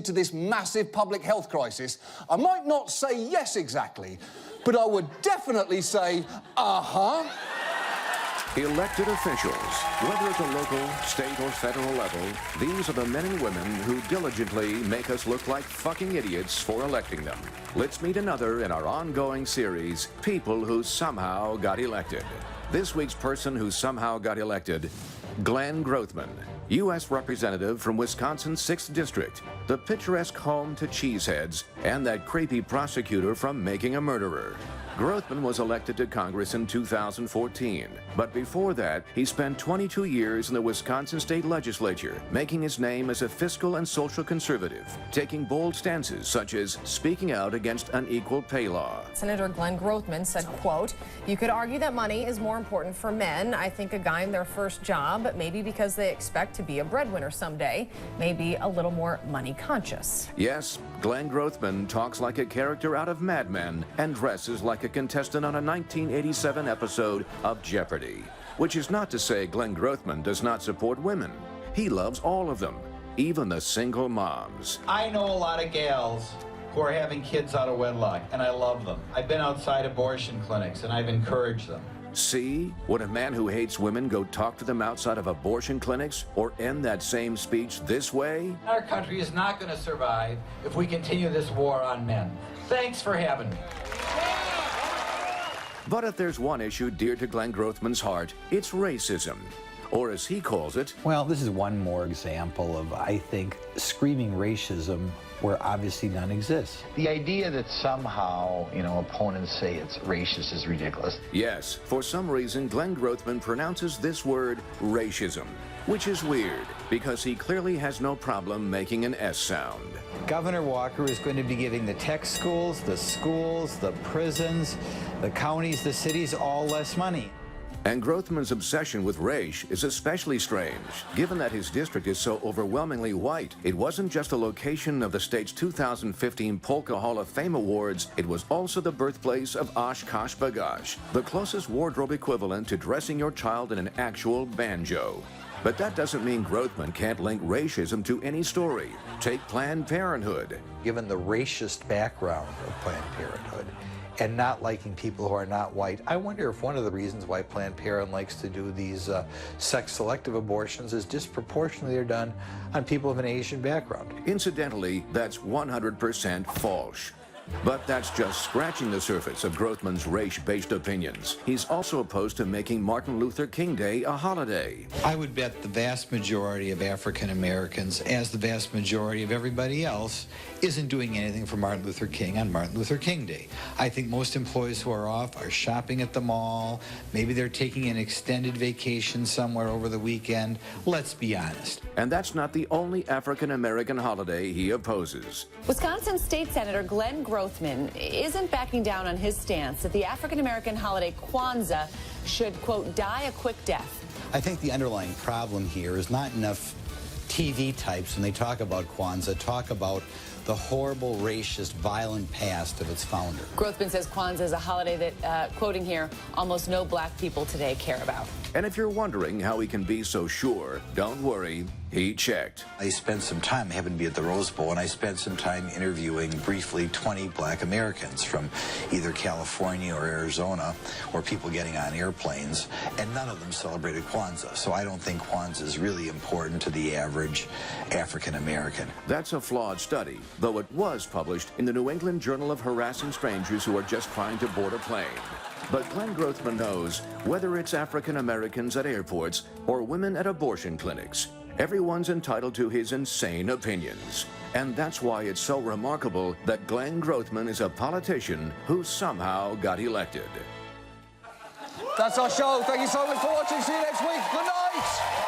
to this massive public health crisis, I might not say yes exactly, but I would definitely say, uh-huh. Elected officials, whether at the local, state, or federal level, these are the men and women who diligently make us look like fucking idiots for electing them. Let's meet another in our ongoing series, People Who Somehow Got Elected. This week's person who somehow got elected, Glenn Grothman, U.S. Representative from Wisconsin's 6th District, the picturesque home to cheeseheads, and that creepy prosecutor from Making a Murderer. Grothman was elected to Congress in 2014, but before that, he spent 22 years in the Wisconsin State Legislature, making his name as a fiscal and social conservative, taking bold stances such as speaking out against unequal pay law. Senator Glenn Grothman said, quote, "You could argue that money is more important for men. I think a guy in their first job, maybe because they expect to be a breadwinner someday, may be a little more money conscious." Yes, Glenn Grothman talks like a character out of Mad Men and dresses like a contestant on a 1987 episode of Jeopardy! Which is not to say Glenn Grothman does not support women. He loves all of them, even the single moms. I know a lot of gals who are having kids out of wedlock, and I love them. I've been outside abortion clinics, and I've encouraged them. See? Would a man who hates women go talk to them outside of abortion clinics or end that same speech this way? Our country is not going to survive if we continue this war on men. Thanks for having me. But if there's one issue dear to Glenn Grothman's heart, it's racism. Or as he calls it... Well, this is one more example of, I think, screaming racism where obviously none exists. The idea that somehow, opponents say it's racist is ridiculous. Yes, for some reason, Glenn Grothman pronounces this word racism, which is weird, because he clearly has no problem making an S sound. Governor Walker is going to be giving the tech schools, the prisons, the counties, the cities, all less money. And Grothman's obsession with race is especially strange, given that his district is so overwhelmingly white. It wasn't just the location of the state's 2015 Polka Hall of Fame Awards, it was also the birthplace of Oshkosh Bagosh, the closest wardrobe equivalent to dressing your child in an actual banjo. But that doesn't mean Grothman can't link racism to any story. Take Planned Parenthood. Given the racist background of Planned Parenthood, and not liking people who are not white, I wonder if one of the reasons why Planned Parenthood likes to do these sex-selective abortions is disproportionately they're done on people of an Asian background. Incidentally, that's 100% false. But that's just scratching the surface of Grothman's race-based opinions. He's also opposed to making Martin Luther King Day a holiday. I would bet the vast majority of African Americans, as the vast majority of everybody else, isn't doing anything for Martin Luther King on Martin Luther King Day. I think most employees who are off are shopping at the mall. Maybe they're taking an extended vacation somewhere over the weekend. Let's be honest. And that's not the only African American holiday he opposes. Wisconsin State Senator Glenn Grothman isn't backing down on his stance that the African American holiday Kwanzaa should, quote, die a quick death. I think the underlying problem here is not enough TV types, when they talk about Kwanzaa, talk about the horrible, racist, violent past of its founder. Grothman says Kwanzaa is a holiday that, quoting here, almost no black people today care about. And if you're wondering how he can be so sure, don't worry, he checked. I spent some time, I happened to be at the Rose Bowl, and I spent some time interviewing briefly 20 black Americans from either California or Arizona, or people getting on airplanes, and none of them celebrated Kwanzaa. So I don't think Kwanzaa is really important to the average African American. That's a flawed study, though it was published in the New England Journal of Harassing Strangers Who Are Just Trying to Board a Plane. But Glenn Grothman knows whether it's African Americans at airports or women at abortion clinics, everyone's entitled to his insane opinions. And that's why it's so remarkable that Glenn Grothman is a politician who somehow got elected. That's our show. Thank you so much for watching. See you next week. Good night.